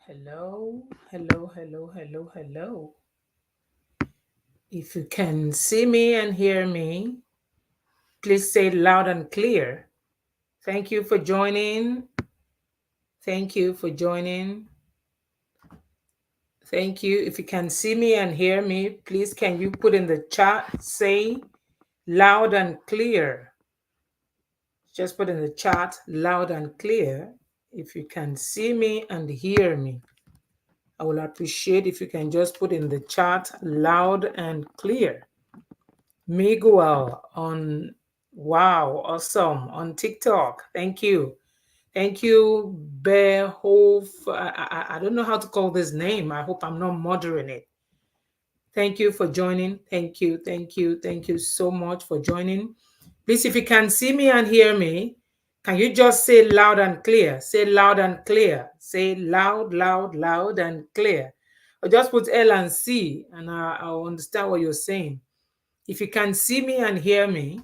Hello, hello, hello, hello, hello. If you can see me and hear me, please say it loud and clear. Thank you for joining. Thank you for joining. Thank you. If you can see me and hear me, please can you put in the chat, say loud and clear. Just put in the chat loud and clear if you can see me and hear me. I will appreciate if you can just put in the chat loud and clear. Miguel on wow, awesome on TikTok. Thank you. Thank you, Behov. I don't know how to call this name. I hope I'm not murdering it. Thank you for joining. Thank you. Thank you. Thank you so much for joining. Please, if you can see me and hear me, can you just say loud and clear? Say loud and clear. Say loud, loud, loud and clear. Or just put L and C and I'll understand what you're saying. If you can see me and hear me,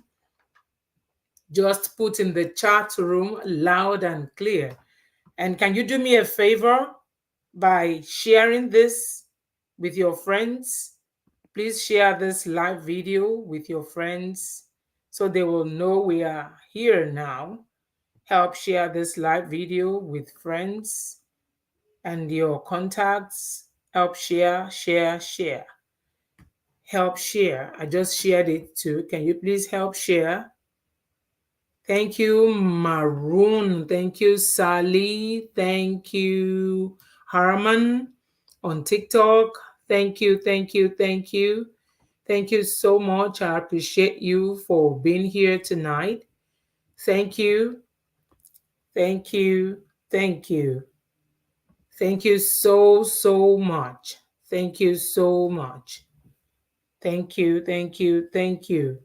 just put in the chat room loud and clear. And can you do me a favor by sharing this with your friends? Please share this live video with your friends so they will know we are here now. Help share this live video with friends and your contacts. Help share, share, share. Help share. I just shared it too. Can you please help share? Thank you, Maroon. Thank you, Sally. Thank you, Harman on TikTok. Thank you, thank you, thank you. Thank you so much. I appreciate you for being here tonight. Thank you, thank you, thank you. Thank you so, so much. Thank you so much. Thank you, thank you, thank you.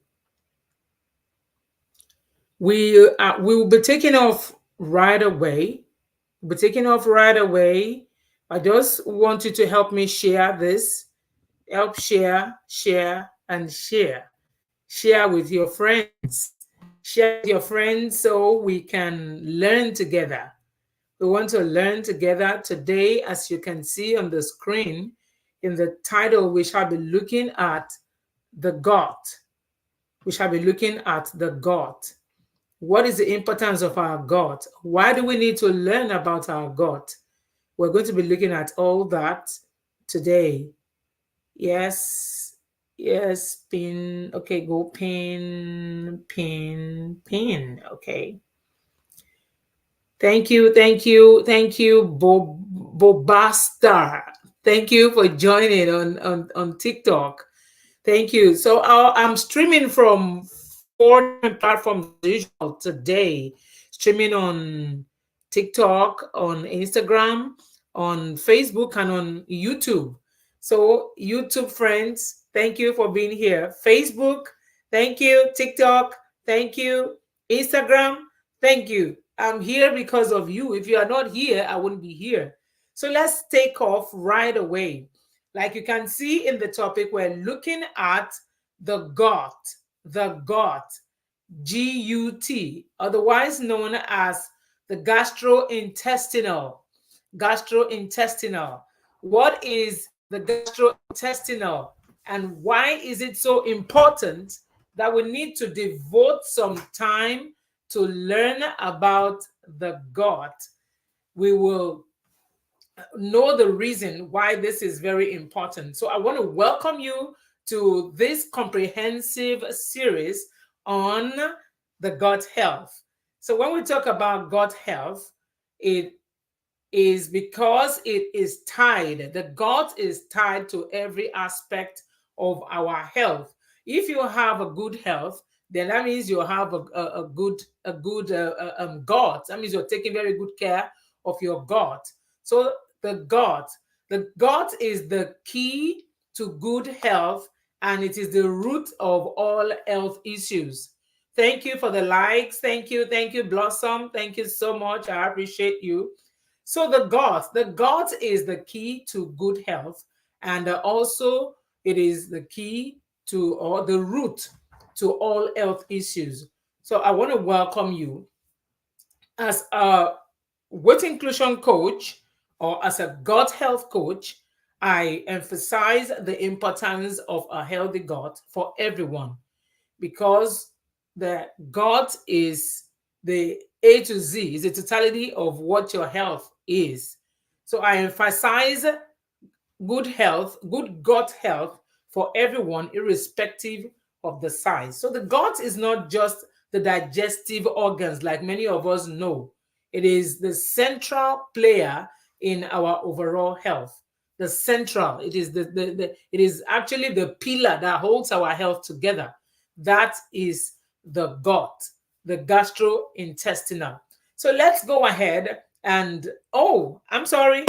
We will be taking off right away. We'll be taking off right away. I just want you to help me share this. Help share, share, and share. Share with your friends. Share with your friends so we can learn together. We want to learn together today, as you can see on the screen. In the title, we shall be looking at the God. We shall be looking at the God. What is the importance of our God? Why do we need to learn about our God? We're going to be looking at all that today. Yes, yes, pin. Okay, go pin, pin, pin. Okay. Thank you, thank you, thank you, Bobastar. Thank you for joining on TikTok. Thank you. So I'm streaming from 4 different platforms as usual today. Streaming on TikTok, on Instagram, on Facebook, and on YouTube. So YouTube friends, thank you for being here. Facebook, thank you. TikTok, thank you. Instagram, thank you. I'm here because of you. If you are not here, I wouldn't be here. So let's take off right away. Like you can see in the topic, we're looking at the gut, GUT, otherwise known as the gastrointestinal. What is the gastrointestinal and why is it so important that we need to devote some time to learn about the gut? We will know the reason why this is very important. So I want to welcome you to this comprehensive series on the gut health. So when we talk about gut health, it is because it is tied, the gut is tied to every aspect of our health. If you have a good health, then that means you have a good gut. That means you're taking very good care of your gut. So the gut is the key to good health, and it is the root of all health issues. Thank you for the likes. Thank you, Blossom. Thank you so much. I appreciate you. So the gut is the key to good health, and also it is the key to, or the root to, all health issues. So I want to welcome you as a weight inclusion coach or as a gut health coach, I emphasize the importance of a healthy gut for everyone, because the gut is the A to Z, is the totality of what your health is. So I emphasize good health, good gut health for everyone, irrespective of the size. So the gut is not just the digestive organs like many of us know. It is the central player in our overall health. The central, it is it is actually the pillar that holds our health together. That is the gut, the gastrointestinal. So let's go ahead and, oh, I'm sorry.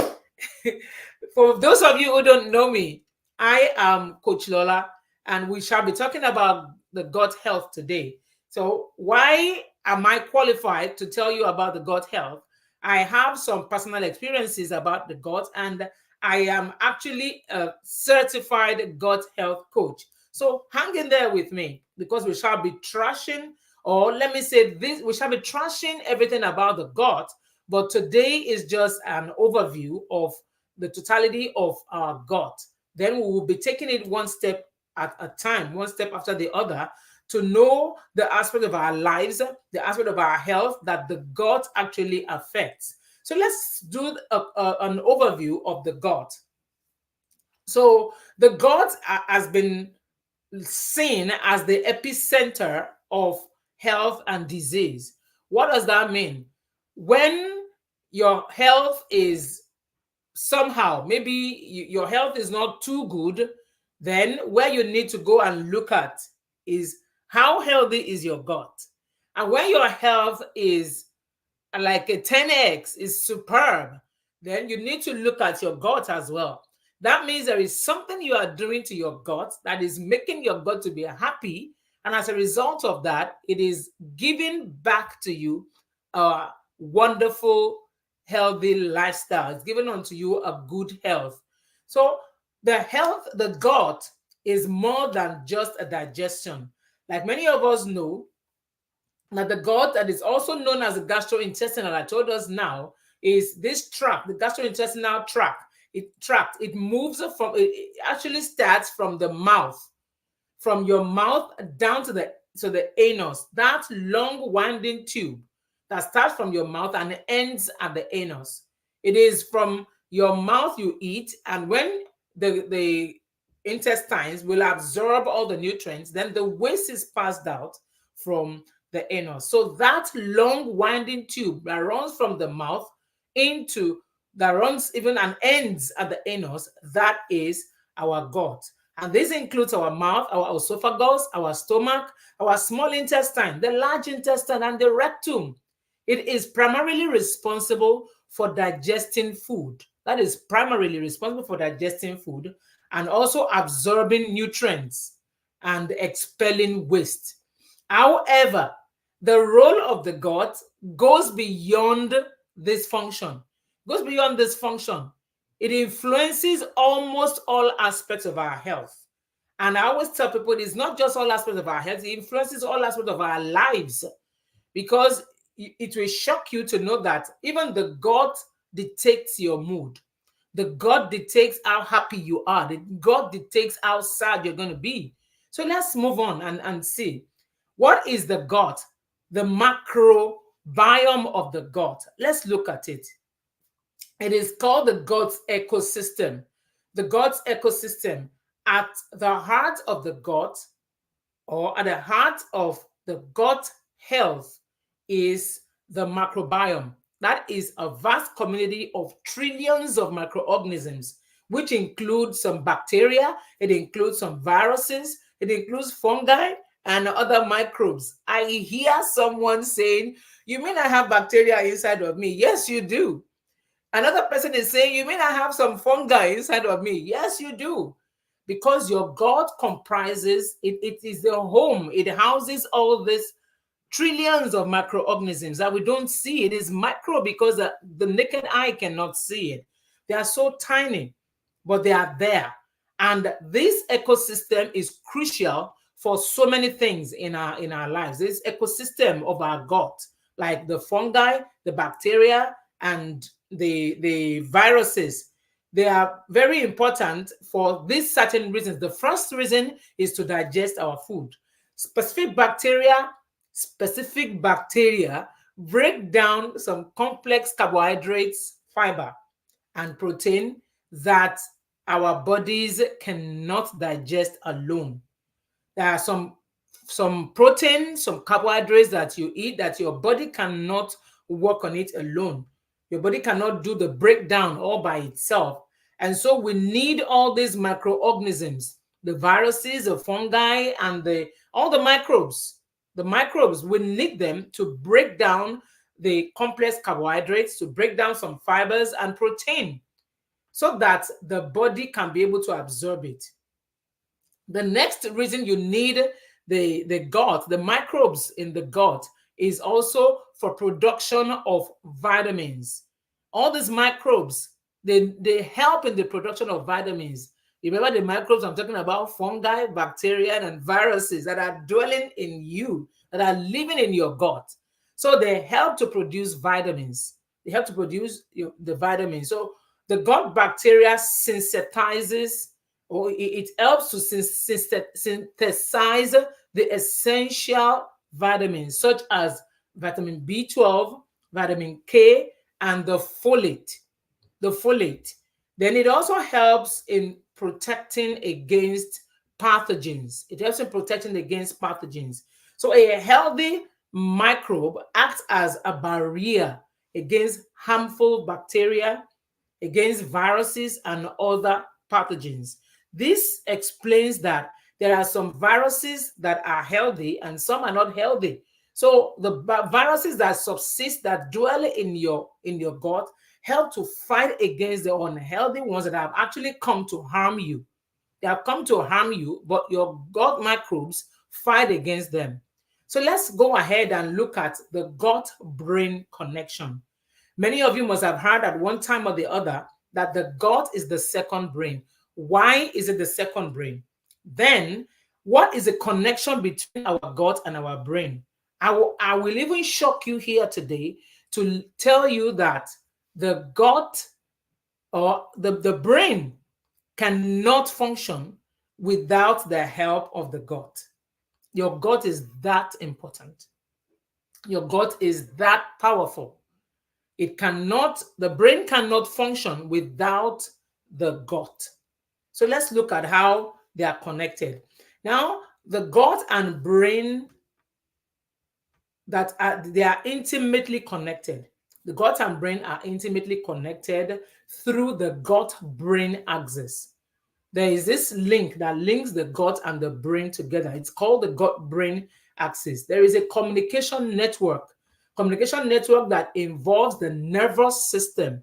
For those of you who don't know me, I am Coach Lola, and we shall be talking about the gut health today. So, why am I qualified to tell you about the gut health? I have some personal experiences about the gut, and I am actually a certified gut health coach. So, hang in there with me, because we shall be trashing, or let me say this, we shall be trashing everything about the gut. But today is just an overview of the totality of our gut. Then we will be taking it one step at a time, one step after the other, to know the aspect of our lives, the aspect of our health that the gut actually affects. So let's do an overview of the gut. So the gut has been seen as the epicenter of health and disease. What does that mean? When your health is somehow, maybe your health is not too good, then where you need to go and look at is how healthy is your gut. And when your health is like a 10x, is superb, then you need to look at your gut as well. That means there is something you are doing to your gut that is making your gut to be happy. And as a result of that, it is giving back to you a wonderful, healthy lifestyle. It's giving unto you a good health. So the gut is more than just a digestion. Like many of us know, that the gut, that is also known as the gastrointestinal, I told us now, is this tract, the gastrointestinal tract. It moves from, it actually starts from the mouth, from your mouth down to the anus. That long winding tube that starts from your mouth and ends at the anus. It is from your mouth you eat, and when the intestines will absorb all the nutrients, then the waste is passed out from the anus. So that long winding tube that runs from the mouth that runs even and ends at the anus, that is our gut. And this includes our mouth, our esophagus, our stomach, our small intestine, the large intestine, and the rectum. It is primarily responsible for digesting food. That is primarily responsible for digesting food and also absorbing nutrients and expelling waste. However, the role of the gut goes beyond this function. Goes beyond this function. It influences almost all aspects of our health. And I always tell people it's not just all aspects of our health, it influences all aspects of our lives. Because it will shock you to know that even the gut dictates your mood. The gut dictates how happy you are. The gut dictates how sad you're going to be. So let's move on and see. What is the gut? The microbiome of the gut. Let's look at it. It is called the gut's ecosystem. The gut's ecosystem. At the heart of the gut, or at the heart of the gut health, is the microbiome. That is a vast community of trillions of microorganisms, which include some bacteria, it includes some viruses, it includes fungi and other microbes. I hear someone saying, you mean I have bacteria inside of me? Yes, you do. Another person is saying, you mean I have some fungi inside of me? Yes, you do. Because your gut comprises, it is the home, it houses all these trillions of microorganisms that we don't see. It is micro because the naked eye cannot see it. They are so tiny, but they are there. And this ecosystem is crucial for so many things in our lives. This ecosystem of our gut, like the fungi, the bacteria, and the viruses. They are very important for these certain reasons. The first reason is to digest our food. Specific bacteria break down some complex carbohydrates, fiber, and protein that our bodies cannot digest alone. There are some protein, some carbohydrates that you eat that your body cannot work on it alone. Your body cannot do the breakdown all by itself. And so we need all these microorganisms, the viruses, the fungi, and all the microbes. The microbes, we need them to break down the complex carbohydrates, to break down some fibers and protein so that the body can be able to absorb it. The next reason you need the gut, the microbes in the gut, is also for production of vitamins. All these microbes, they help in the production of vitamins. Remember the microbes I'm talking about, fungi, bacteria, and viruses that are dwelling in you, that are living in your gut. So they help to produce vitamins. They help to produce the vitamins. So the gut bacteria synthesizes, or it helps to synthesize the essential vitamins such as vitamin B12, vitamin K, and the folate. Then it also helps in protecting against pathogens. It helps in protecting against pathogens. So a healthy microbe acts as a barrier against harmful bacteria, against viruses, and other pathogens. This explains that there are some viruses that are healthy and some are not healthy. So the viruses that subsist, that dwell in your gut, help to fight against the unhealthy ones that have actually come to harm you. They have come to harm you, but your gut microbes fight against them. So let's go ahead and look at the gut-brain connection. Many of you must have heard at one time or the other that the gut is the second brain. Why is it the second brain? Then, what is the connection between our gut and our brain? I will even shock you here today to tell you that the gut or the brain cannot function without the help of the gut. Your gut is that important. Your gut is that powerful. The brain cannot function without the gut. So let's look at how they are connected. Now, the gut and brain, they are intimately connected. The gut and brain are intimately connected through the gut-brain axis. There is this link that links the gut and the brain together. It's called the gut-brain axis. There is a communication network that involves the nervous system.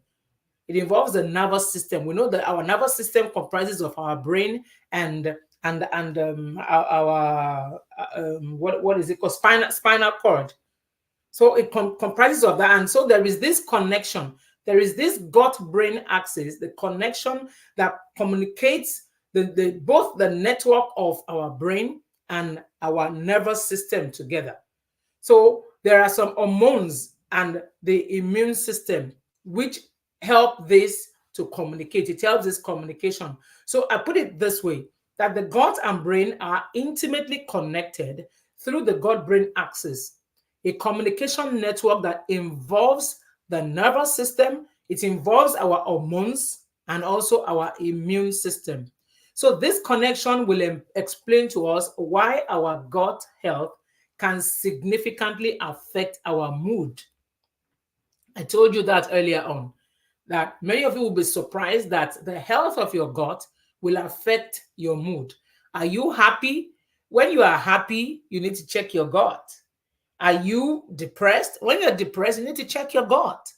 It involves the nervous system. We know that our nervous system comprises of our brain and our what is it called, spinal cord. So it comprises of that, and so there is this connection. There is this gut-brain axis, the connection that communicates both the network of our brain and our nervous system together. So there are some hormones and the immune system which help this to communicate. It helps this communication. So I put it this way, that the gut and brain are intimately connected through the gut-brain axis, a communication network that involves the nervous system, it involves our hormones, and also our immune system. So this connection will explain to us why our gut health can significantly affect our mood. I told you that earlier on, that many of you will be surprised that the health of your gut will affect your mood. Are you happy? When you are happy, you need to check your gut. Are you depressed? When you're depressed, you need to check your gut.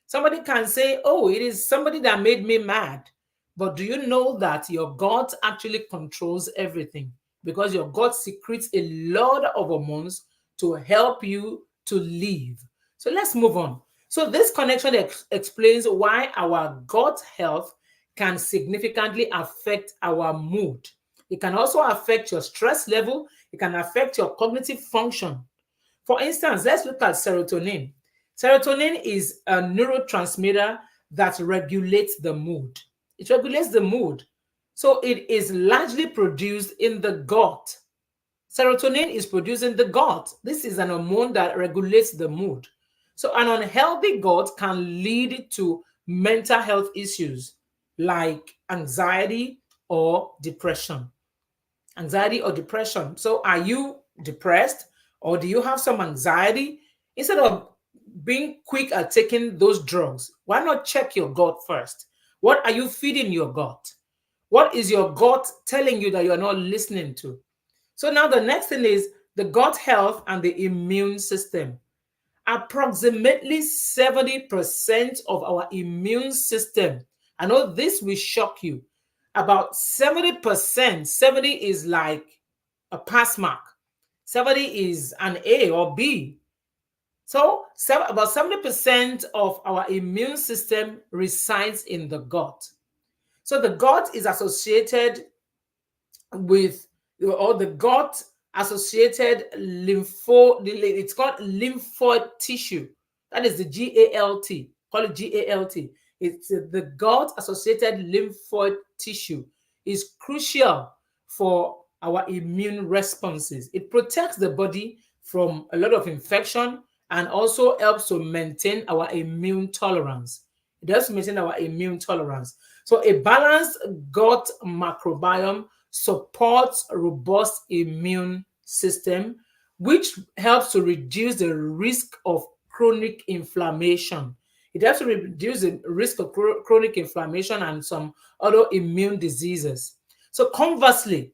Somebody can say, oh, it is somebody that made me mad. But do you know that your gut actually controls everything? Because your gut secretes a lot of hormones to help you to live. So let's move on. So this connection explains why our gut health can significantly affect our mood. It can also affect your stress level. It can affect your cognitive function. For instance, let's look at serotonin. Serotonin is a neurotransmitter that regulates the mood. It regulates the mood. So it is largely produced in the gut. Serotonin is produced in the gut. This is an hormone that regulates the mood. So an unhealthy gut can lead to mental health issues like anxiety or depression. Anxiety or depression. So are you depressed or do you have some anxiety? Instead of being quick at taking those drugs, why not check your gut first? What are you feeding your gut? What is your gut telling you that you're not listening to? So now the next thing is the gut health and the immune system. Approximately 70% of our immune system, I know this will shock you, about 70%, 70 is like a pass mark, 70 is an A or B. So about 70% of our immune system resides in the gut. So the gut is associated with, or the gut associated it's called lymphoid tissue. That is the GALT. Call it GALT. It's the gut associated lymphoid tissue is crucial for our immune responses. It protects the body from a lot of infection and also helps to maintain our immune tolerance. It helps to maintain our immune tolerance. So a balanced gut microbiome supports a robust immune system, which helps to reduce the risk of chronic inflammation. It helps to reduce the risk of chronic inflammation and some other immune diseases. So conversely,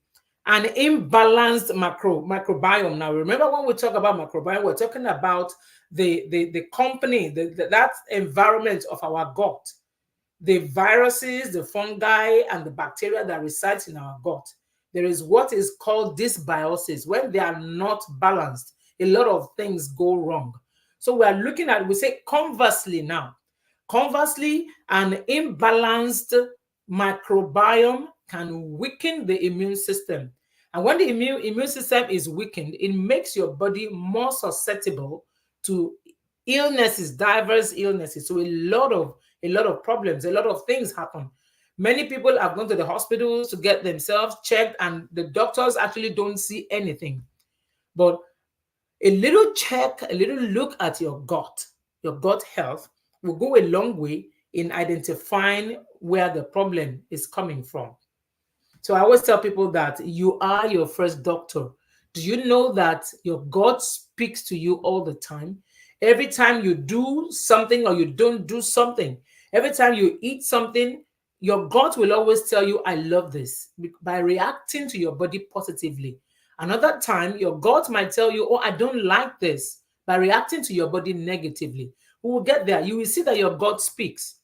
an imbalanced microbiome. Now, remember when we talk about microbiome, we're talking about the company, that environment of our gut, the viruses, the fungi, and the bacteria that resides in our gut. There is what is called dysbiosis. When they are not balanced, a lot of things go wrong. So we are looking at, we say conversely now. Conversely, an imbalanced microbiome can weaken the immune system. And when the immune system is weakened, it makes your body more susceptible to illnesses, diverse illnesses. So a lot of problems, a lot of things happen. Many people have gone to the hospitals to get themselves checked, and the doctors actually don't see anything. But a little check, a little look at your gut health will go a long way in identifying where the problem is coming from. So I always tell people that you are your first doctor. Do you know that your gut speaks to you all the time? Every time you do something or you don't do something, every time you eat something, your gut will always tell you, I love this, by reacting to your body positively. Another time, your gut might tell you, oh, I don't like this, by reacting to your body negatively. We will get there. You will see that your gut speaks.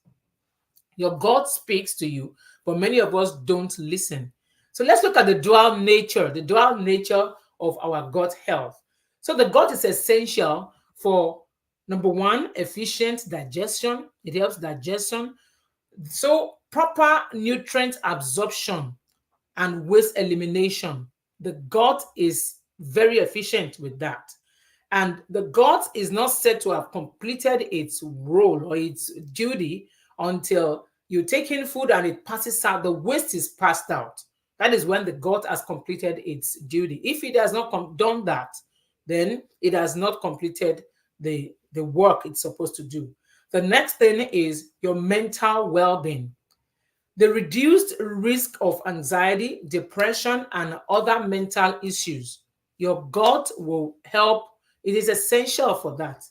Your gut speaks to you, but many of us don't listen. So let's look at the dual nature of our gut health. So the gut is essential for, number one, efficient digestion. It helps digestion. So proper nutrient absorption and waste elimination. The gut is very efficient with that. And the gut is not said to have completed its role or its duty until you take in food and it passes out. The waste is passed out. That is when the gut has completed its duty. If it has not done that, then it has not completed the work it's supposed to do. The next thing is your mental well-being. The reduced risk of anxiety, depression, and other mental issues. Your gut will help. It is essential for that.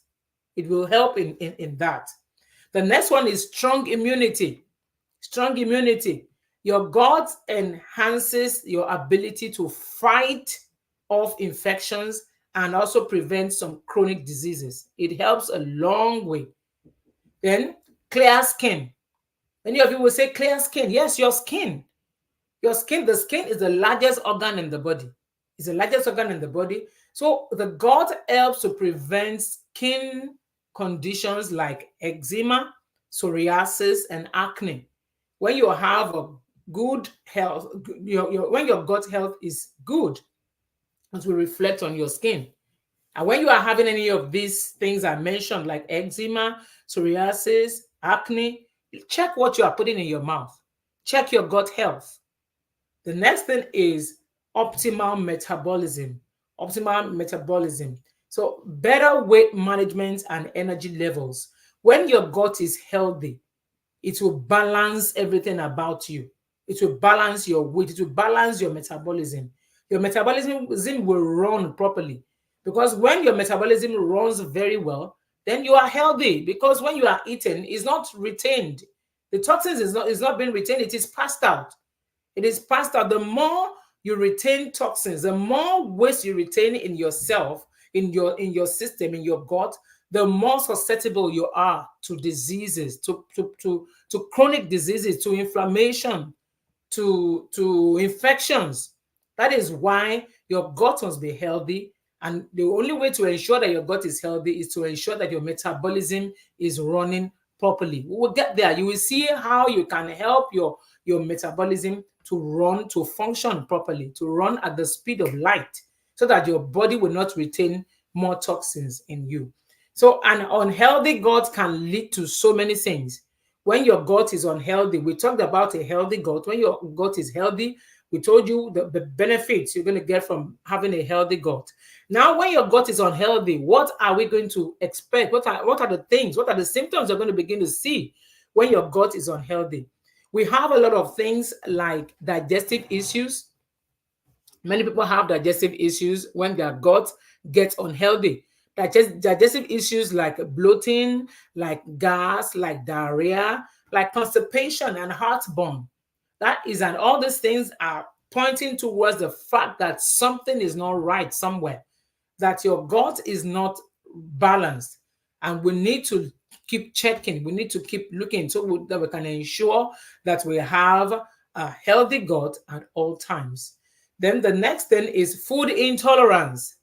It will help in that. The next one is strong immunity. Strong immunity. Your gut enhances your ability to fight off infections and also prevent some chronic diseases. It helps a long way. Then clear skin. Many of you will say clear skin. Yes, your skin. Your skin, the skin is the largest organ in the body. It's the largest organ in the body. So the gut helps to prevent skin conditions like eczema, psoriasis, and acne. When you have a good health, when your gut health is good, it will reflect on your skin. And when you are having any of these things I mentioned, like eczema, psoriasis, acne, check what you are putting in your mouth. Check your gut health. The next thing is optimal metabolism. Optimal metabolism. So, better weight management and energy levels. When your gut is healthy, it will balance everything about you. It will balance your weight, it will balance your metabolism. Your metabolism will run properly, because when your metabolism runs very well, then you are healthy, because when you are eating, it's not retained. The toxins is not being retained, it is passed out. It is passed out. The more you retain toxins, the more waste you retain in yourself, in your system, in your gut, the more susceptible you are to diseases, to chronic diseases, to inflammation, to infections. That is why your gut must be healthy. And the only way to ensure that your gut is healthy is to ensure that your metabolism is running properly. We will get there. You will see how you can help your metabolism to run, to function properly, to run at the speed of light, so that your body will not retain more toxins in you. So, an unhealthy gut can lead to so many things. When your gut is unhealthy, we talked about a healthy gut. When your gut is healthy, we told you the benefits you're going to get from having a healthy gut. Now, when your gut is unhealthy, what are we going to expect? What are the things? What are the symptoms you're going to begin to see when your gut is unhealthy? We have a lot of things like digestive issues. Many people have digestive issues when their gut gets unhealthy. Digestive issues like bloating, like gas, like diarrhea, like constipation and heartburn. All these things are pointing towards the fact that something is not right somewhere, that your gut is not balanced. And we need to keep checking, we need to keep looking, so that we can ensure that we have a healthy gut at all times. Then the next thing is food intolerance.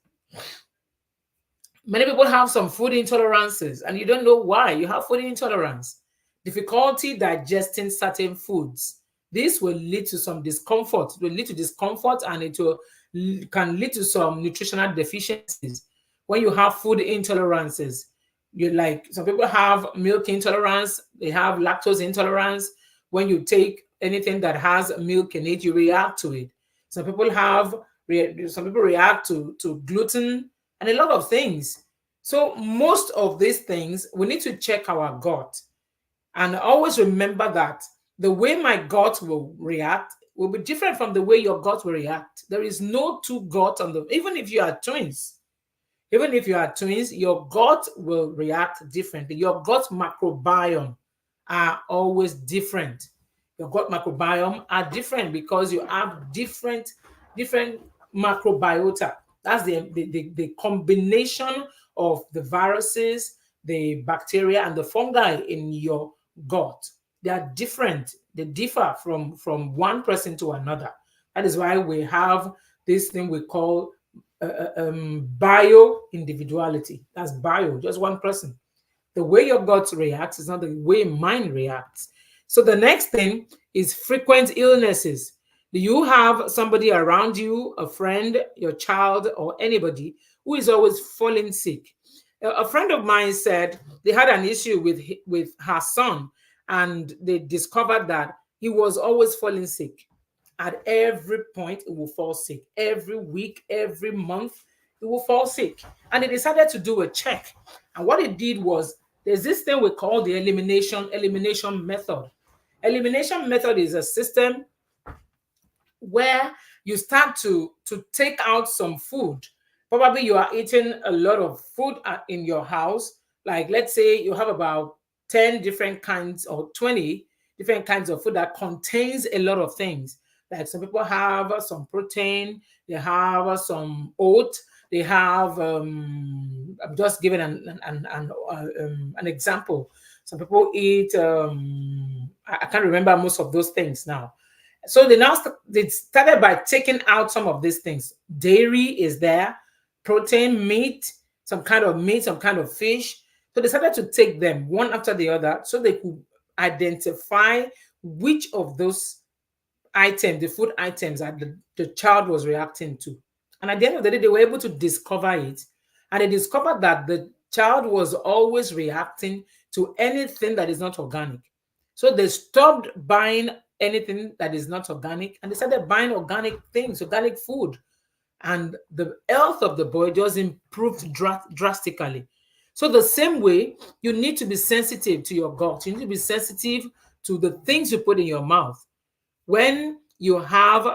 Many people have some food intolerances and you don't know why you have food intolerance. Difficulty digesting certain foods. This will lead to some discomfort. It will lead to discomfort, and can lead to some nutritional deficiencies. When you have food intolerances, you like some people have milk intolerance, they have lactose intolerance. When you take anything that has milk in it, you react to it. Some people react to gluten and a lot of things. So most of these things, we need to check our gut, and always remember that the way my gut will react will be different from the way your gut will react. There is no two gut on the, even if you are twins. Even if you are twins, your gut will react differently. Your gut microbiome are always different. Your gut microbiome are different because you have different microbiota. That's the combination of the viruses, the bacteria, and the fungi in your gut. They are different. They differ from one person to another. That is why we have this thing we call bio individuality. That's bio, just one person. The way your gut reacts is not the way mine reacts. So the next thing is frequent illnesses. Do you have somebody around you, a friend, your child, or anybody who is always falling sick? A friend of mine said they had an issue with her son, and they discovered that he was always falling sick. At every point, he will fall sick. Every week, every month, he will fall sick. And they decided to do a check. And what it did was, there's this thing we call the elimination method. Elimination method is a system where you start to take out some food. Probably you are eating a lot of food in your house. Like, let's say you have about 10 different kinds or 20 different kinds of food that contains a lot of things. Like, some people have some protein, they have some oat, they have I'm just giving an example. Some people eat I can't remember most of those things now. So they started by taking out some of these things. Dairy is there, protein, meat, some kind of fish. So they started to take them one after the other, so they could identify which of those items, the food items, that the child was reacting to. And at the end of the day, they were able to discover it. And they discovered that the child was always reacting to anything that is not organic. So they stopped buying anything that is not organic and they started buying organic things, organic food. And the health of the boy just improved drastically. So the same way, you need to be sensitive to your gut. You need to be sensitive to the things you put in your mouth. When you have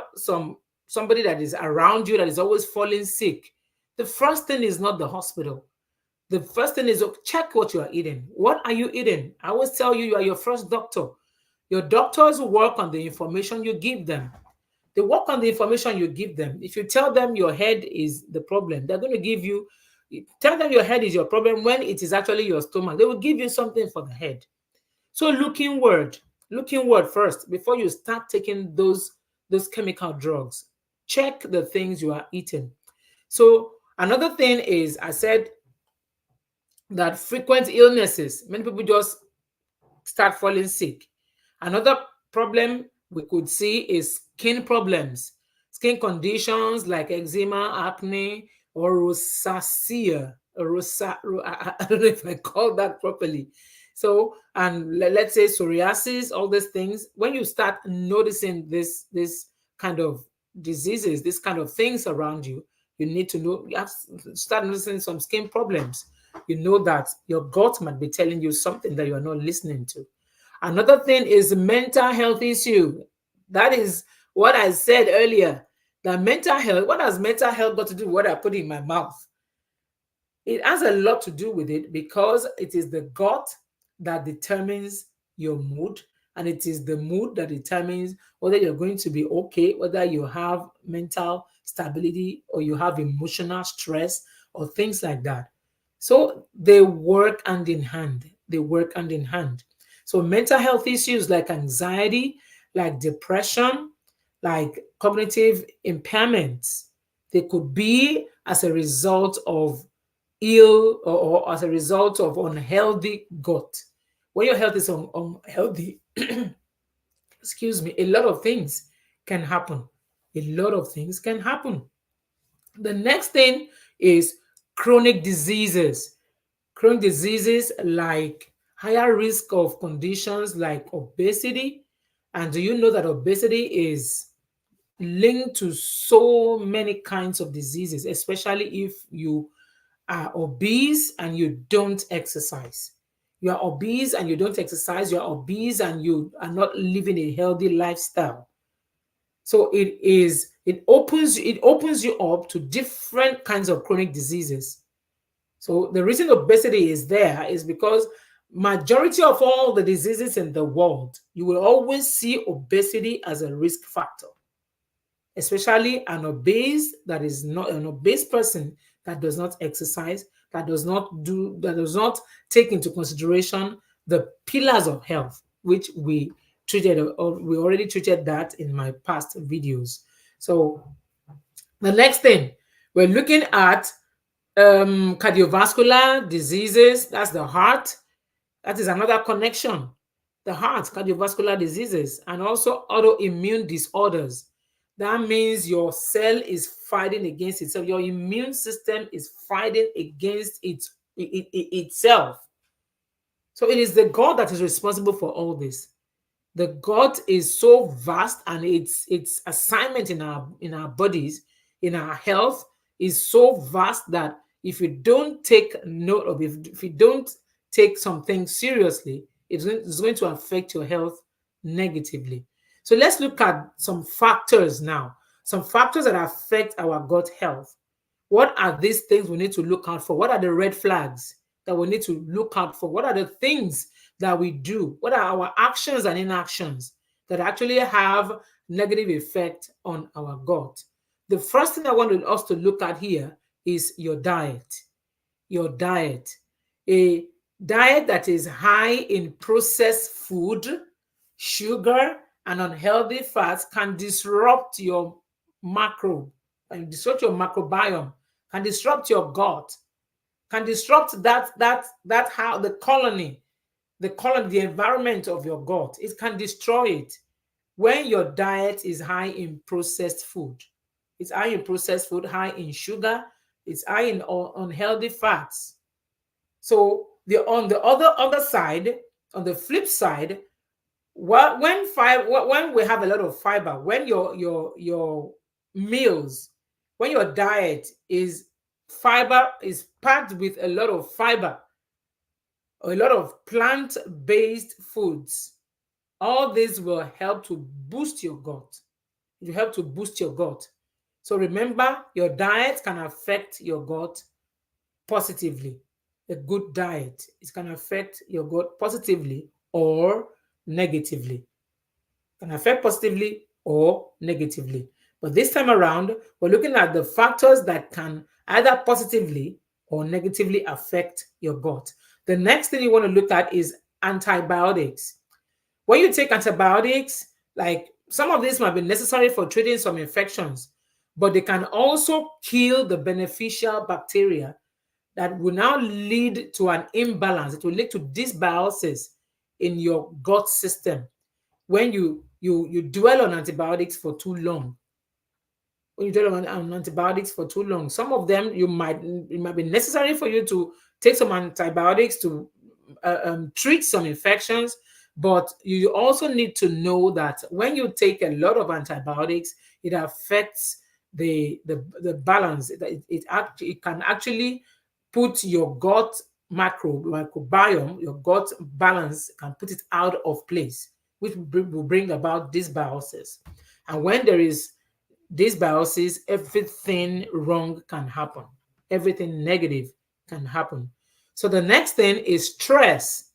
somebody that is around you that is always falling sick, the first thing is not the hospital. The first thing is check what you are eating. What are you eating? I always tell you, you are your first doctor. Your doctors work on the information you give them. They work on the information you give them. If you tell them your head is the problem, they're going to give you, tell them your head is your problem when it is actually your stomach. They will give you something for the head. So look inward first before you start taking those chemical drugs. Check the things you are eating. So another thing is, I said that frequent illnesses, many people just start falling sick. Another problem we could see is skin problems, skin conditions like eczema, acne, or rosacea. I don't know if I call that properly. So, and let's say psoriasis, all these things. When you start noticing this kind of diseases, this kind of things around you, you need to know, you have to start noticing some skin problems. You know that your gut might be telling you something that you're not listening to. Another thing is mental health issue. That is what I said earlier. That mental health, what has mental health got to do with what I put in my mouth? It has a lot to do with it because it is the gut that determines your mood, and it is the mood that determines whether you're going to be okay, whether you have mental stability or you have emotional stress or things like that. So they work hand in hand. They work hand in hand. So mental health issues like anxiety, like depression, like cognitive impairments, they could be as a result of ill or as a result of unhealthy gut. When your health is unhealthy, excuse me, a lot of things can happen. A lot of things can happen. The next thing is chronic diseases. Chronic diseases like higher risk of conditions like obesity. And do you know that obesity is linked to so many kinds of diseases, especially if you are obese and you don't exercise? You are obese and you don't exercise, you are obese and you are not living a healthy lifestyle. So it opens you up to different kinds of chronic diseases. So the reason obesity is there is because majority of all the diseases in the world, you will always see obesity as a risk factor, especially an obese person that does not exercise, that does not take into consideration the pillars of health, which we already treated that in my past videos. So the next thing we're looking at, cardiovascular diseases, that's the heart. That is another connection. The heart, cardiovascular diseases, and also autoimmune disorders. That means your cell is fighting against itself. Your immune system is fighting against itself. So it is the gut that is responsible for all this. The gut is so vast, and its assignment in our bodies, in our health, is so vast that if you don't take note of it, if you don't take something seriously, it's going to affect your health negatively. So let's look at some factors now, some factors that affect our gut health. What are these things we need to look out for? What are the red flags that we need to look out for? What are the things that we do? What are our actions and inactions that actually have negative effect on our gut? The first thing I want us to look at here is your diet. Your diet. A diet that is high in processed food, sugar, and unhealthy fats can disrupt your macro and disrupt your microbiome, can disrupt your gut, can disrupt that how the environment of your gut. It can destroy it when your diet is high in processed food. It's high in processed food, high in sugar, It's high in unhealthy fats. So on the other side, on the flip side, when we have a lot of fiber, when your meals, when your diet is fiber is packed with a lot of fiber, or a lot of plant-based foods, all this will help to boost your gut. It will help to boost your gut. So remember, your diet can affect your gut positively. A good diet is can affect your gut positively or negatively. Can affect positively or negatively. But this time around, we're looking at the factors that can either positively or negatively affect your gut. The next thing you want to look at is antibiotics. When you take antibiotics, like some of these might be necessary for treating some infections, but they can also kill the beneficial bacteria that will now lead to an imbalance. It will lead to dysbiosis in your gut system when you dwell on antibiotics for too long. When you dwell on antibiotics for too long, some of them it might be necessary for you to take some antibiotics to treat some infections, but you also need to know that when you take a lot of antibiotics, it affects the balance. It can actually put your gut microbiome, your gut balance, can put it out of place, which will bring about dysbiosis. And when there is dysbiosis, everything wrong can happen. Everything negative can happen. So the next thing is stress.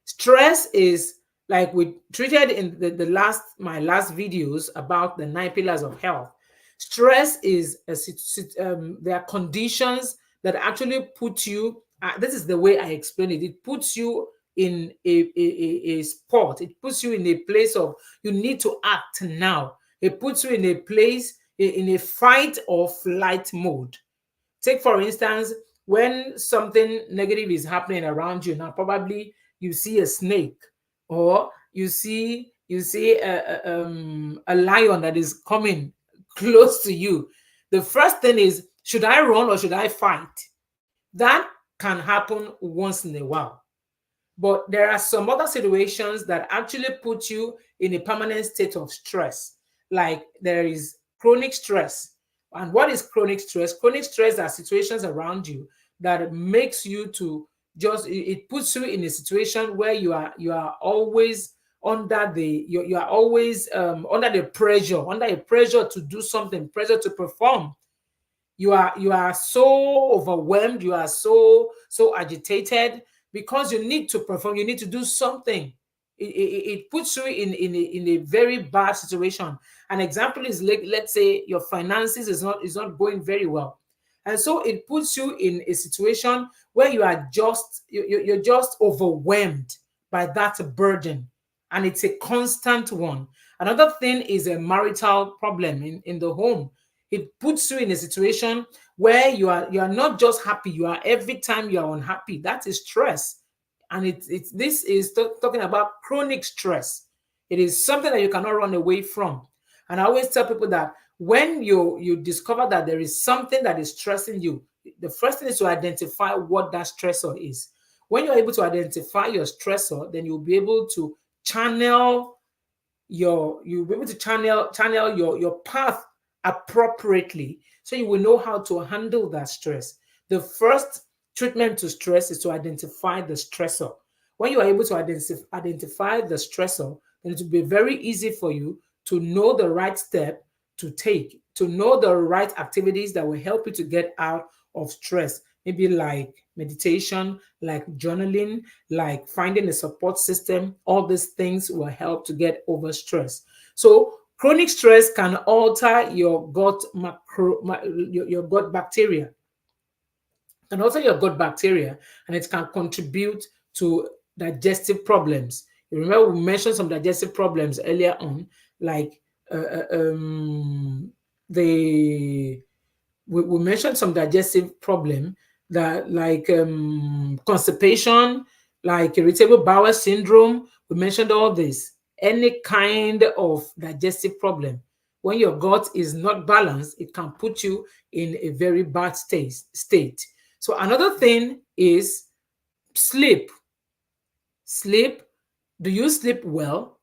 Stress is like we treated in my last videos about the 9 pillars of health. Stress is there are conditions that actually put you. This is the way I explain it. It puts you in a spot. It puts you in a place of you need to act now. It puts you in a place in a fight or flight mode. Take for instance, when something negative is happening around you now, probably you see a snake, or you see a lion that is coming close to you. The first thing is, should I run or should I fight? That can happen once in a while. But there are some other situations that actually put you in a permanent state of stress. Like there is chronic stress. And what is chronic stress? Chronic stress are situations around you that makes you to it puts you in a situation where you are always under you are always under the pressure, under a pressure to do something, pressure to perform. You are so overwhelmed, you are so agitated because you need to perform, you need to do something. It puts you in a very bad situation. An example is, like, let's say your finances is not going very well, and so it puts you in a situation where you're just overwhelmed by that burden, and it's a constant one. Another thing is a marital problem in the home. It puts you in a situation where you are not just happy, you are every time you are unhappy. That is stress. And it's this is talking about chronic stress. It is something that you cannot run away from. And I always tell people that when you discover that there is something that is stressing you, the first thing is to identify what that stressor is. When you're able to identify your stressor, then you'll be able to channel you'll be able to channel your path appropriately, so you will know how to handle that stress. The first treatment to stress is to identify the stressor. When you are able to identify the stressor, then it will be very easy for you to know the right step to take, to know the right activities that will help you to get out of stress. Maybe like meditation, like journaling, like finding a support system. All these things will help to get over stress. So chronic stress can alter your gut your gut bacteria, and also your gut bacteria, and it can contribute to digestive problems. You remember we mentioned some digestive problems earlier on, like the we mentioned some digestive problem, that like constipation, like irritable bowel syndrome. We mentioned all this. Any kind of digestive problem, When your gut is not balanced, it can put you in a very bad state. So another thing is sleep. Sleep. Do you sleep well?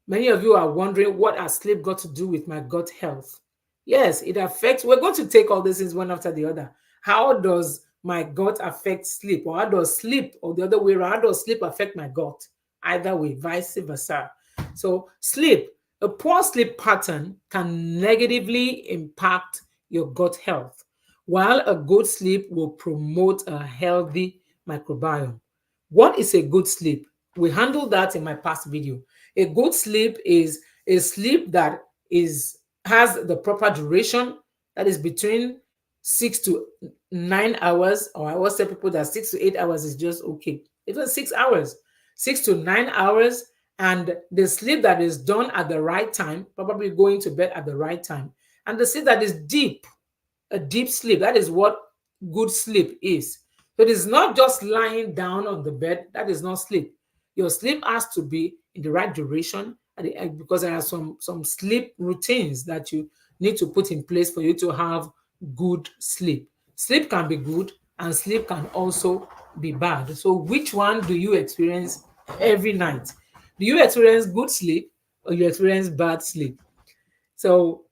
Many of you are wondering, what has sleep got to do with my gut health? Yes, it affects. We're going to take all these things one after the other. How does my gut affect sleep? Or how does sleep, or the other way around, how does sleep affect my gut? Either way, vice versa. So, sleep, a poor sleep pattern can negatively impact your gut health, while a good sleep will promote a healthy microbiome. What is a good sleep? We handled that in my past video. A good sleep is a sleep that is has the proper duration, that is between 6 to 9 hours, or I always tell people that 6 to 8 hours is just okay. Even 6 hours, 6 to 9 hours, and the sleep that is done at the right time, probably going to bed at the right time, and the sleep that is deep, a deep sleep. That is what good sleep is. So it is not just lying down on the bed. That is not sleep. Your sleep has to be in the right duration, because there are some sleep routines that you need to put in place for you to have good sleep. Sleep can be good and sleep can also be bad. So which one do you experience every night? Do you experience good sleep or you experience bad sleep? So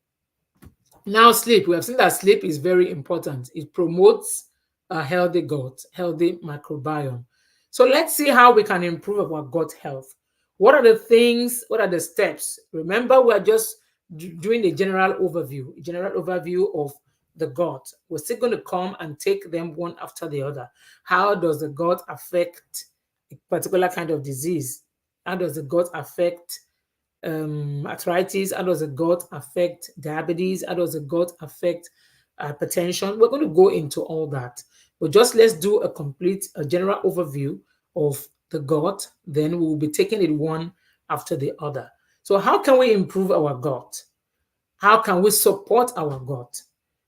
now, sleep. We have seen that sleep is very important. It promotes a healthy gut, healthy microbiome. So let's see how we can improve our gut health. What are the things? What are the steps? Remember, we're just doing a general overview of the gut. We're still going to come and take them one after the other. How does the gut affect a particular kind of disease? How does the gut affect arthritis? How does the gut affect diabetes? How does the gut affect hypertension? We're going to go into all that, but just let's do a general overview of the gut. Then we'll be taking it one after the other. So, how can we improve our gut? How can we support our gut?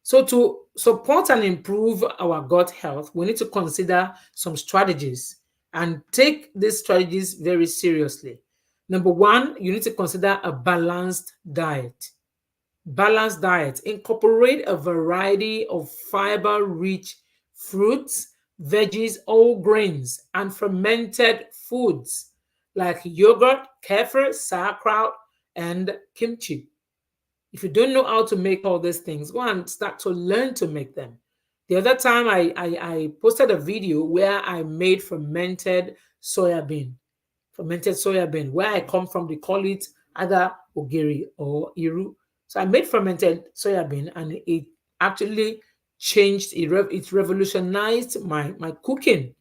So, to support and improve our gut health, we need to consider some strategies and take these strategies very seriously. Number one, you need to consider a balanced diet. Balanced diet. Incorporate a variety of fiber rich fruits, veggies, whole grains, and fermented foods like yogurt, kefir, sauerkraut, and kimchi. If you don't know how to make all these things, go and start to learn to make them. The other time I posted a video where I made fermented soya bean. Where I come from, they call it either ogiri or iru. So I made fermented soya bean, and it actually it revolutionized my cooking.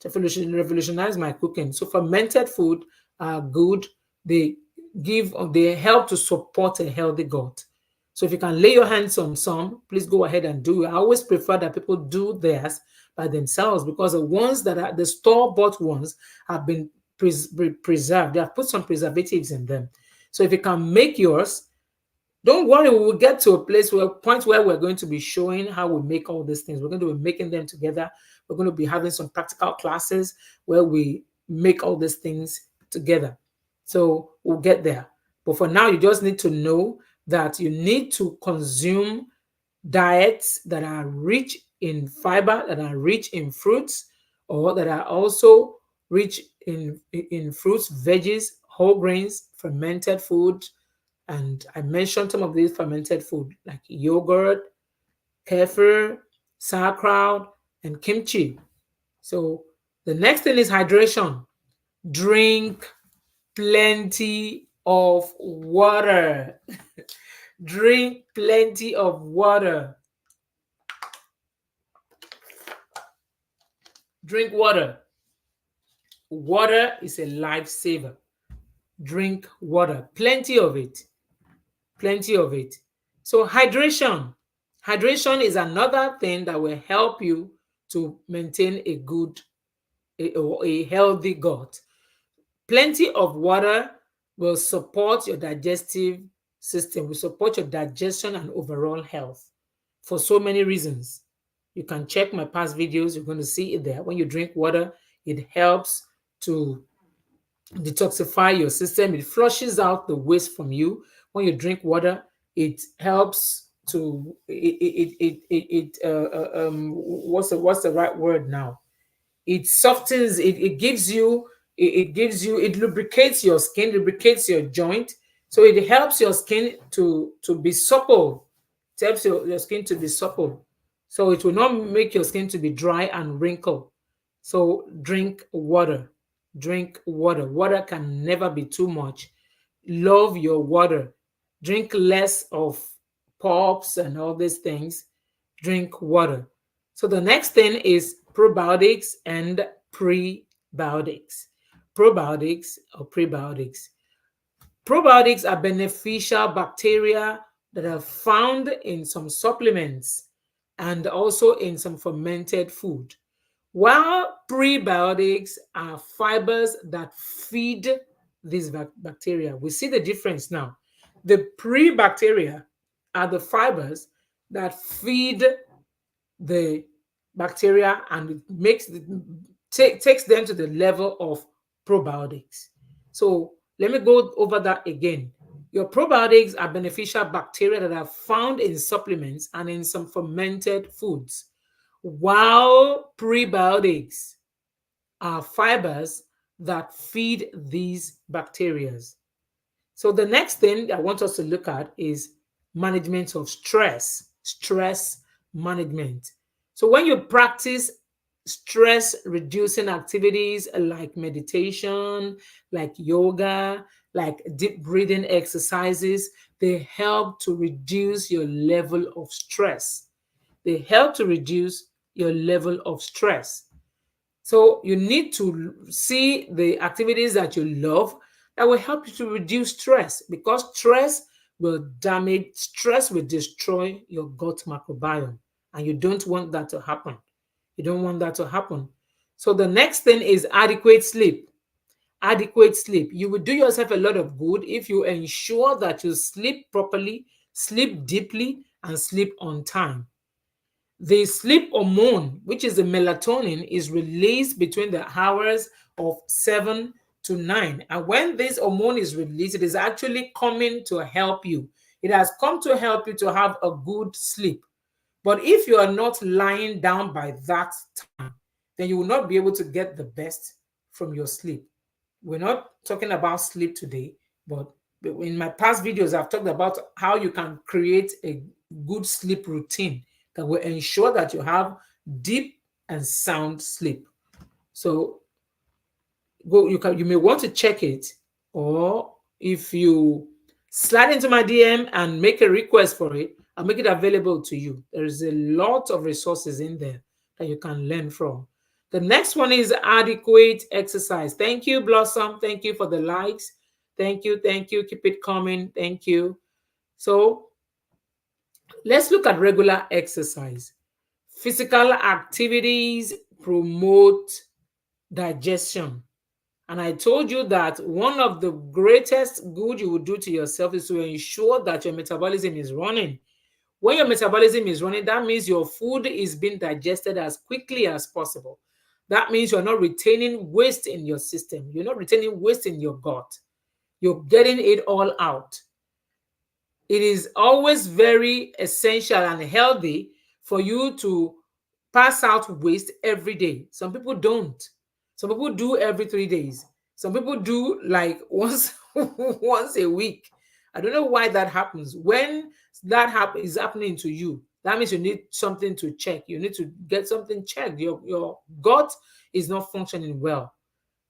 Revolutionize my cooking. So fermented food are good. They they help to support a healthy gut. So if you can lay your hands on some, please go ahead and do it. I always prefer that people do theirs by themselves, because the ones that are the store-bought ones have been preserved. They have put some preservatives in them. So if you can make yours, don't worry, we will get to a point where we're going to be showing how we make all these things. We're going to be making them together. We're going to be having some practical classes where we make all these things together. So we'll get there. But for now, you just need to know that you need to consume diets that are rich in fiber, that are rich in fruits, or that are also rich in fruits, veggies, whole grains, fermented food, and I mentioned some of these fermented food like yogurt, kefir, sauerkraut, and kimchi. So the next thing is hydration. Drink plenty of water. Drink plenty of water. Drink water. Water is a lifesaver. Drink water. Plenty of it. Plenty of it. So hydration. Hydration is another thing that will help you to maintain a healthy gut. Plenty of water will support your digestive system, will support your digestion and overall health for so many reasons. You can check my past videos, you're going to see it there. When you drink water, it helps to detoxify your system. It flushes out the waste from you. When you drink water, It helps to what's the right word now? It softens it gives you it gives you it lubricates your skin, lubricates your joint, so it helps your skin to be supple. It helps your skin to be supple, so it will not make your skin to be dry and wrinkled. So drink water, drink water. Water can never be too much. Love your water. Drink less of pops and all these things. Drink water. So the next thing is probiotics and prebiotics. Probiotics or prebiotics. Probiotics are beneficial bacteria that are found in some supplements and also in some fermented food, while prebiotics are fibers that feed these bacteria. We see the difference now. The prebacteria are the fibers that feed the bacteria and it takes them to the level of probiotics. So let me go over that again. Your probiotics are beneficial bacteria that are found in supplements and in some fermented foods, while prebiotics are fibers that feed these bacteria. So the next thing I want us to look at is management of stress, stress management. So when you practice stress reducing activities like meditation, like yoga, like deep breathing exercises, they help to reduce your level of stress. They help to reduce your level of stress. So you need to see the activities that you love that will help you to reduce stress, because stress will destroy your gut microbiome, and you don't want that to happen. You don't want that to happen. So the next thing is adequate sleep. Adequate sleep. You will do yourself a lot of good if you ensure that you sleep properly, sleep deeply, and sleep on time. The sleep hormone, which is the melatonin, is released between the hours of 7 to 9. And when this hormone is released, it is actually coming to help you. It has come to help you to have a good sleep. But if you are not lying down by that time, then you will not be able to get the best from your sleep. We're not talking about sleep today, but in my past videos, I've talked about how you can create a good sleep routine that will ensure that you have deep and sound sleep. So you may want to check it, or if you slide into my DM and make a request for it, I'll make it available to you. There is a lot of resources in there that you can learn from. The next one is adequate exercise. Thank you, Blossom. Thank you for the likes. Thank you. Thank you. Keep it coming. Thank you. So let's look at regular exercise. Physical activities promote digestion. And I told you that one of the greatest good you will do to yourself is to ensure that your metabolism is running. When your metabolism is running, that means your food is being digested as quickly as possible. That means you're not retaining waste in your system. You're not retaining waste in your gut. You're getting it all out. It is always very essential and healthy for you to pass out waste every day. Some people don't. Some people do every 3 days. Some people do like once once a week. I don't know why that happens. When that is happening to you, that means you need something to check. You need to get something checked. Your gut is not functioning well.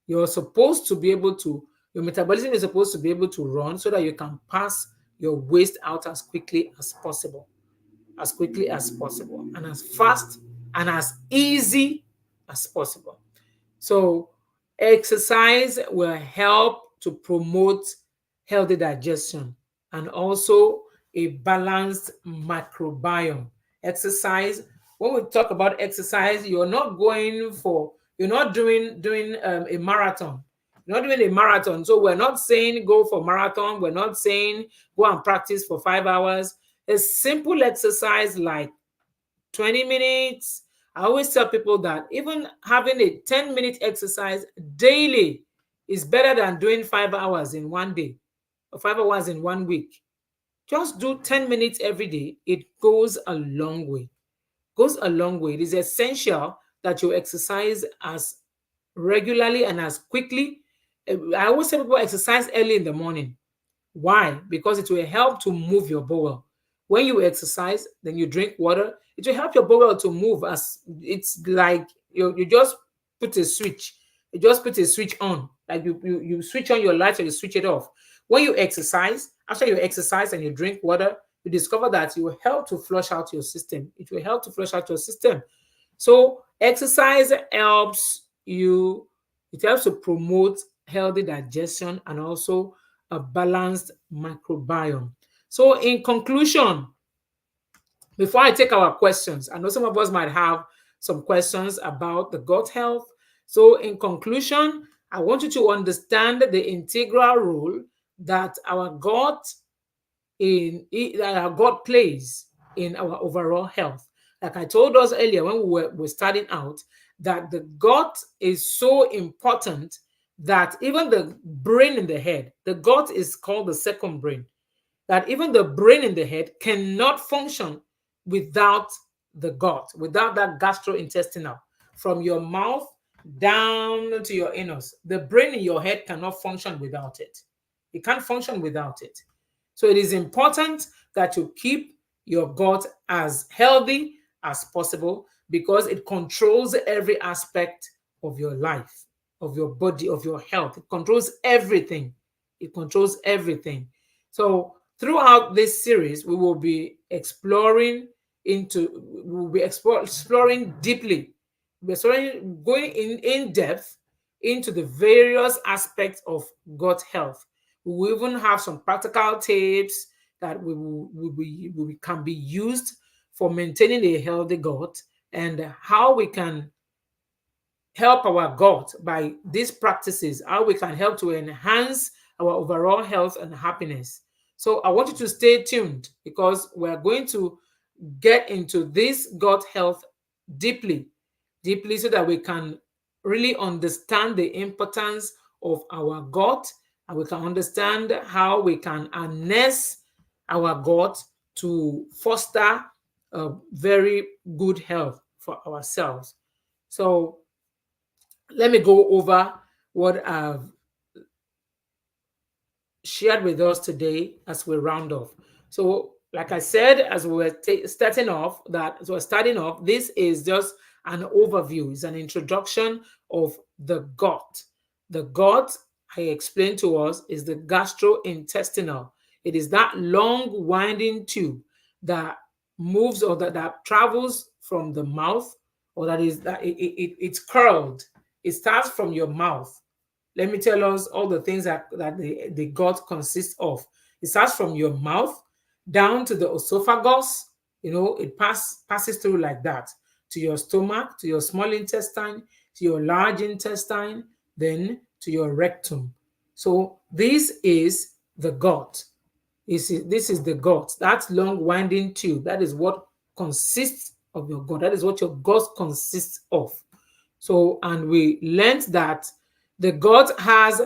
You're supposed to be able to, your metabolism is supposed to be able to run so that you can pass your waste out as quickly as possible, and as fast and as easy as possible. So exercise will help to promote healthy digestion and also a balanced microbiome. Exercise, when we talk about exercise, you're not doing a marathon. You're not doing a marathon. So we're not saying go for marathon. We're not saying go and practice for 5 hours. A simple exercise like 20 minutes. I always tell people that even having a 10-minute exercise daily is better than doing 5 hours in one day or 5 hours in one week. Just do 10 minutes every day. It goes a long way. Goes a long way. It is essential that you exercise as regularly and as quickly. I always say people exercise early in the morning. Why? Because it will help to move your bowel. When you exercise, then you drink water, it will help your bowel to move. As it's like you just put a switch. You just put a switch on. Like you switch on your light or you switch it off. When you exercise, after you exercise and you drink water, you discover that it will help to flush out your system. It will help to flush out your system. So exercise helps you, it helps to promote healthy digestion and also a balanced microbiome. So in conclusion, before I take our questions, I know some of us might have some questions about the gut health. So in conclusion, I want you to understand the integral role that our gut that our gut plays in our overall health. Like I told us earlier when were starting out, that the gut is so important that even the brain in the head, the gut is called the second brain, that even the brain in the head cannot function without the gut, without that gastrointestinal, from your mouth down to your anus. The brain in your head cannot function without it. It can't function without it. So it is important that you keep your gut as healthy as possible because it controls every aspect of your life, of your body, of your health. It controls everything. It controls everything. So throughout this series, we will be exploring deeply. We're going in depth into the various aspects of gut health. We will even have some practical tips that can be used for maintaining a healthy gut and how we can help our gut by these practices, how we can help to enhance our overall health and happiness. So I want you to stay tuned because we're going to get into this gut health deeply, deeply, so that we can really understand the importance of our gut and we can understand how we can harness our gut to foster a very good health for ourselves. So let me go over what I've shared with us today as we round off. So, like I said, as we're starting off, this is just an overview, it's an introduction of the gut. The gut, I explained to us, is the gastrointestinal. It is that long winding tube that moves or that travels from the mouth, or that is that it's curled. It starts from your mouth. Let me tell us all the things that the gut consists of. It starts from your mouth down to the esophagus. It passes through like that to your stomach, to your small intestine, to your large intestine, then to your rectum. So this is the gut. This is the gut. That long winding tube. That is what consists of your gut. That is what your gut consists of. So, and we learned that the gut has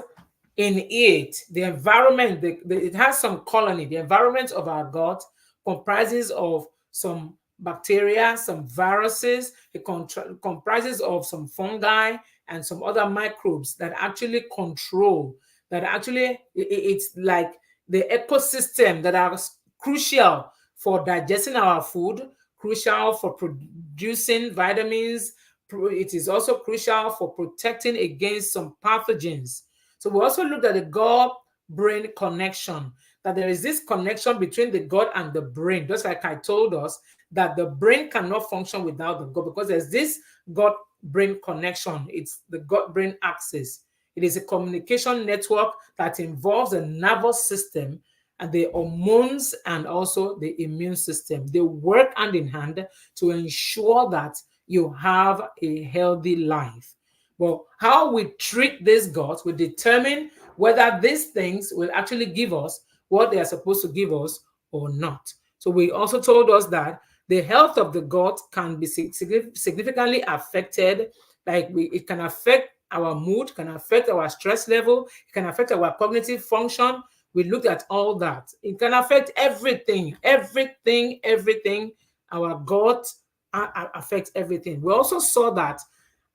in it the environment, it has some colony. The environment of our gut comprises of some bacteria, some viruses, it comprises of some fungi and some other microbes that actually control, it's like the ecosystem that are crucial for digesting our food, crucial for producing vitamins. It is also crucial for protecting against some pathogens. So we also looked at the gut-brain connection, that there is this connection between the gut and the brain, just like I told us that the brain cannot function without the gut because there's this gut-brain connection. It's the gut-brain axis. It is a communication network that involves the nervous system and the hormones and also the immune system. They work hand in hand to ensure that you have a healthy life. But how we treat this gut will determine whether these things will actually give us what they are supposed to give us or not. So we also told us that the health of the gut can be significantly affected. It can affect our mood, can affect our stress level, it can affect our cognitive function We looked at all that. It can affect everything, everything, everything. Our gut affects everything. We also saw that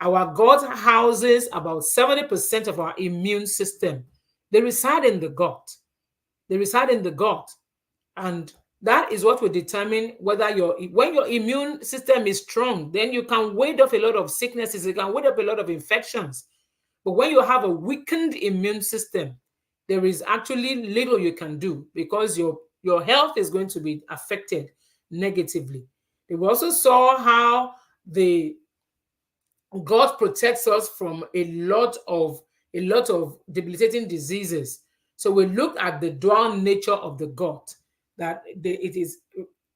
our gut houses about 70% of our immune system. They reside in the gut. They reside in the gut. And that is what will determine whether when your immune system is strong, then you can ward off a lot of sicknesses, you can ward off a lot of infections. But when you have a weakened immune system, there is actually little you can do because your health is going to be affected negatively. We also saw how the God protects us from a lot of debilitating diseases. So we look at the dual nature of the gut, that it is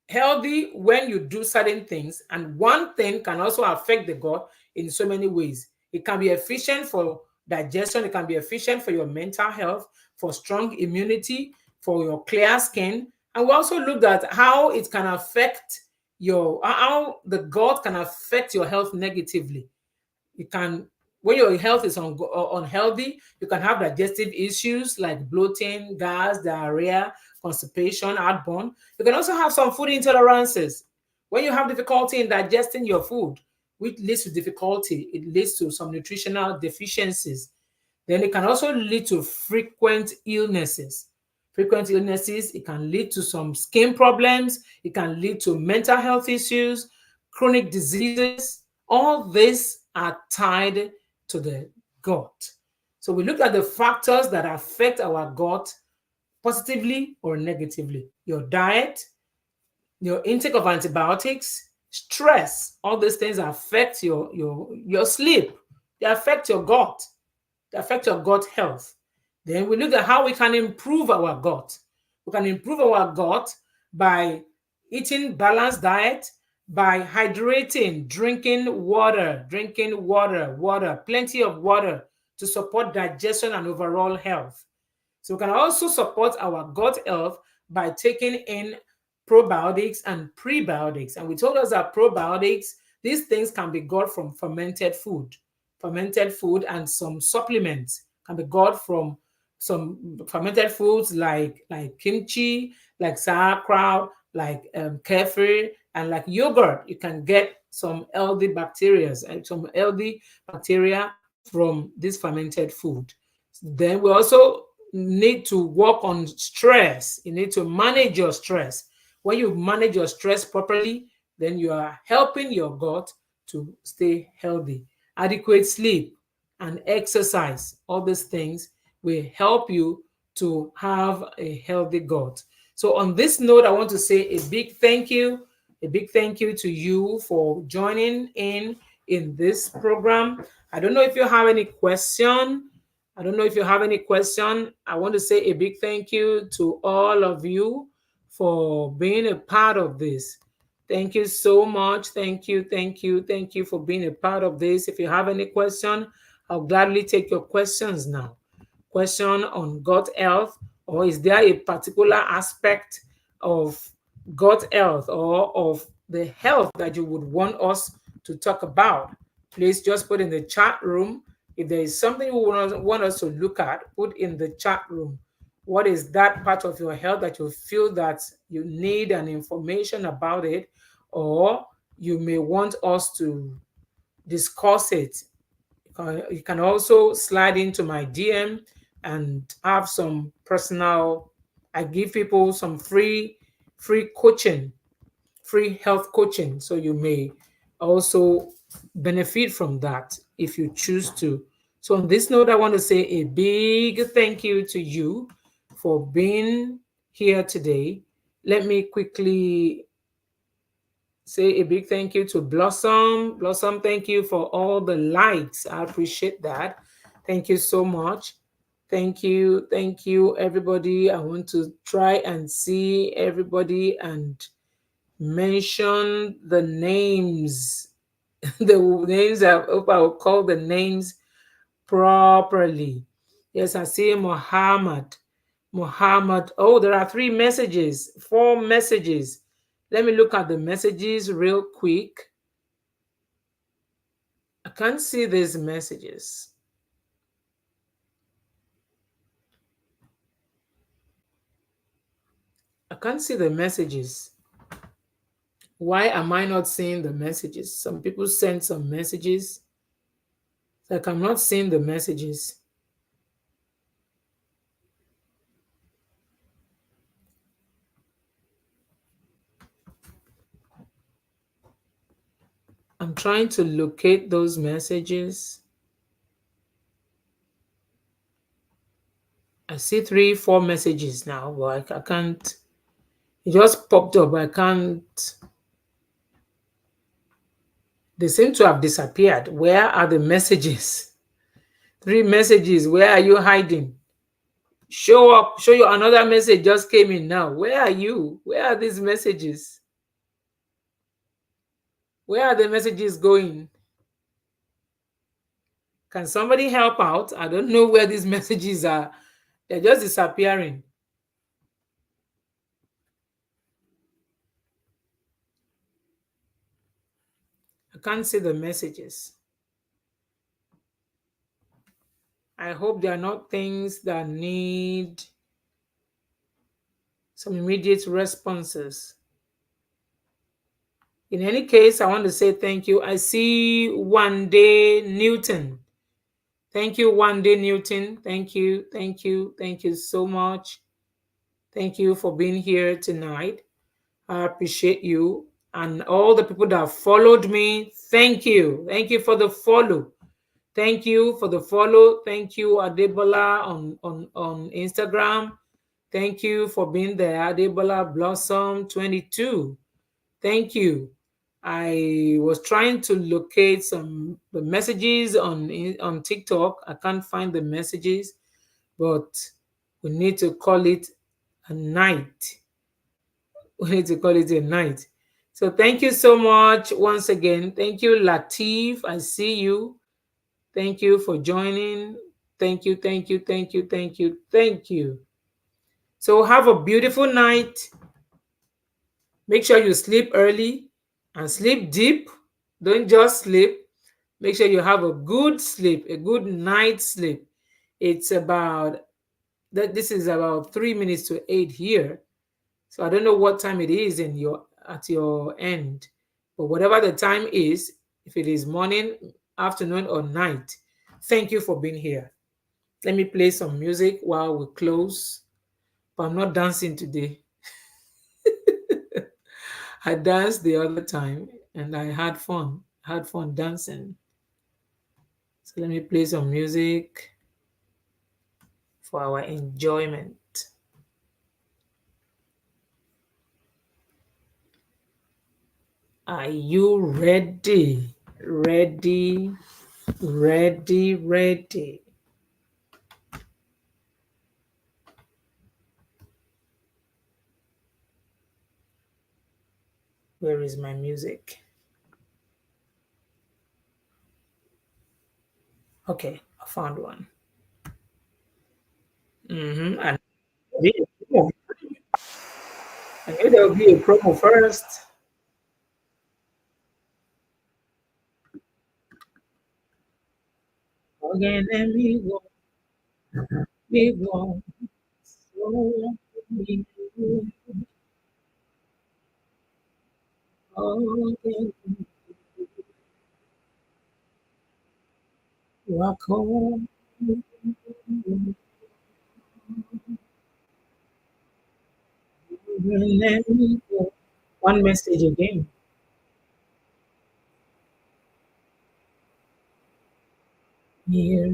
healthy when you do certain things, and one thing can also affect the gut in so many ways. It can be efficient for digestion, it can be efficient for your mental health, for strong immunity, for your clear skin. And we also looked at how it can affect how the gut can affect your health negatively. You can, when your health is unhealthy, you can have digestive issues like bloating, gas, diarrhea, constipation, heartburn. You can also have some food intolerances. When you have difficulty in digesting your food, which leads to difficulty, it leads to some nutritional deficiencies. Then it can also lead to frequent illnesses. Frequent illnesses, it can lead to some skin problems, it can lead to mental health issues, chronic diseases. All these are tied to the gut. So we look at the factors that affect our gut positively or negatively. Your diet, your intake of antibiotics, stress, all these things affect your sleep. They affect your gut. They affect your gut health. Then we look at how we can improve our gut. We can improve our gut by eating balanced diet, by hydrating, drinking water, plenty of water to support digestion and overall health. So we can also support our gut health by taking in probiotics and prebiotics. And we told us that probiotics, these things can be got from fermented food, and some supplements can be got from some fermented foods like kimchi, like sauerkraut, like kefir, and like yogurt. You can get some healthy bacteria and some healthy bacteria from this fermented food. Then we also need to work on stress. You need to manage your stress. When you manage your stress properly, then you are helping your gut to stay healthy. Adequate sleep and exercise, all these things will help you to have a healthy gut. So on this note, I want to say a big thank you to you for joining in this program. I don't know if you have any question. I don't know if you have any question. I want to say a big thank you to all of you for being a part of this. Thank you so much. Thank you, thank you, thank you for being a part of this. If you have any question, I'll gladly take your questions now. Question on gut health, or is there a particular aspect of gut health or of the health that you would want us to talk about? Please just put in the chat room. If there is something you want us to look at, put in the chat room. What is that part of your health that you feel that you need an information about it, or you may want us to discuss it? You can also slide into my DM and have some personal. I give people some free coaching, free health coaching. So you may also benefit from that if you choose to. So on this note, I want to say a big thank you to you for being here today. Let me quickly say a big thank you to Blossom. Blossom, thank you for all the likes. I appreciate that. Thank you so much. Thank you. Thank you, everybody. I want to try and see everybody and mention the names. The names, I hope I will call the names properly. Yes, I see Muhammad. Muhammad. Oh, there are 3 messages, 4 messages. Let me look at the messages real quick. I can't see these messages. can't see the messages. Why am I not seeing the messages? Some people send some messages. Like I'm not seeing the messages. I'm trying to locate those messages. I see 3, 4 messages now, but I can't. It just popped up. I can't. They seem to have disappeared. Where are the messages? 3 messages. Where are you hiding? Show up. Show you another message just came in now. Where are you? Where are these messages? Where are the messages going? Can somebody help out? I don't know where these messages are. They're just disappearing. I can't see the messages. I hope they are not things that need some immediate responses. In any case, I want to say thank you. I see One Day Newton. Thank you, One Day Newton. Thank you, thank you, thank you so much. Thank you for being here tonight. I appreciate you. And all the people that followed me, thank you. Thank you for the follow. Thank you for the follow. Thank you, Adebola on Instagram. Thank you for being there, Adebola Blossom 22. Thank you. I was trying to locate some the messages on TikTok. I can't find the messages, but we need to call it a night. We need to call it a night. So thank you so much once again. Thank you, Latif. I see you. Thank you for joining. Thank you, thank you, thank you, thank you, thank you. So have a beautiful night. Make sure you sleep early and sleep deep. Don't just sleep. Make sure you have a good sleep, a good night's sleep. It's about that this is about 3 minutes to 8 here. So I don't know what time it is in your at your end. But whatever the time is, if it is morning, afternoon, or night, thank you for being here. Let me play some music while we close. But I'm not dancing today. I danced the other time and I had fun. Had fun dancing. So let me play some music for our enjoyment. Are you ready? Ready, ready, ready. Where is my music? Okay, I found one. And I knew there would be a promo first. Again, and we won't. So we again, walk home. And let me go. One message again. Here.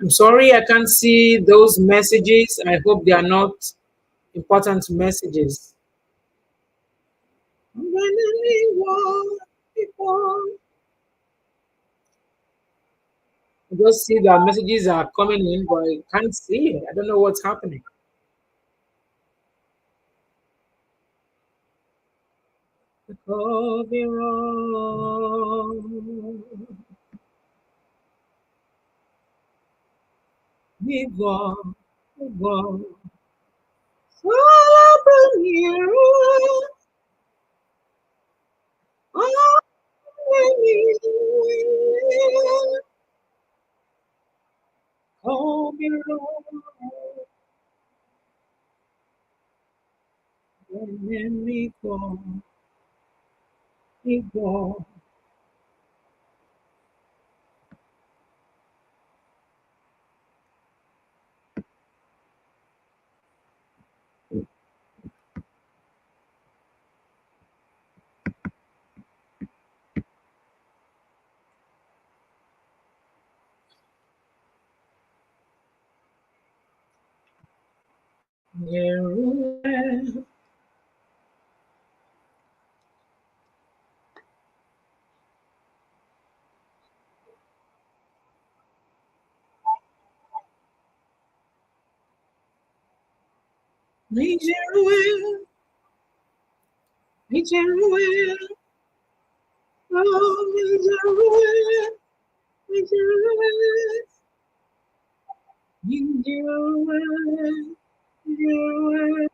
I'm sorry I can't see those messages. I hope they are not important messages. I just see that messages are coming in, but I can't see it. I don't know what's happening. Could be wrong. We go, we go. Solo you. Oh, let me go. Jerusalem, me Jerusalem, me Jerusalem, oh me Jerusalem, me Jerusalem, me Jerusalem, Jerusalem,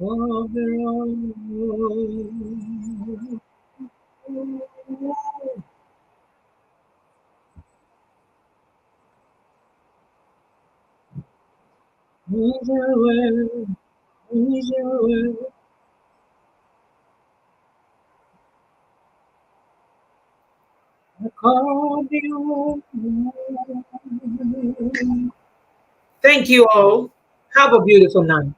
oh me Jerusalem, me Jerusalem. I call you. Thank you all. Have a beautiful night.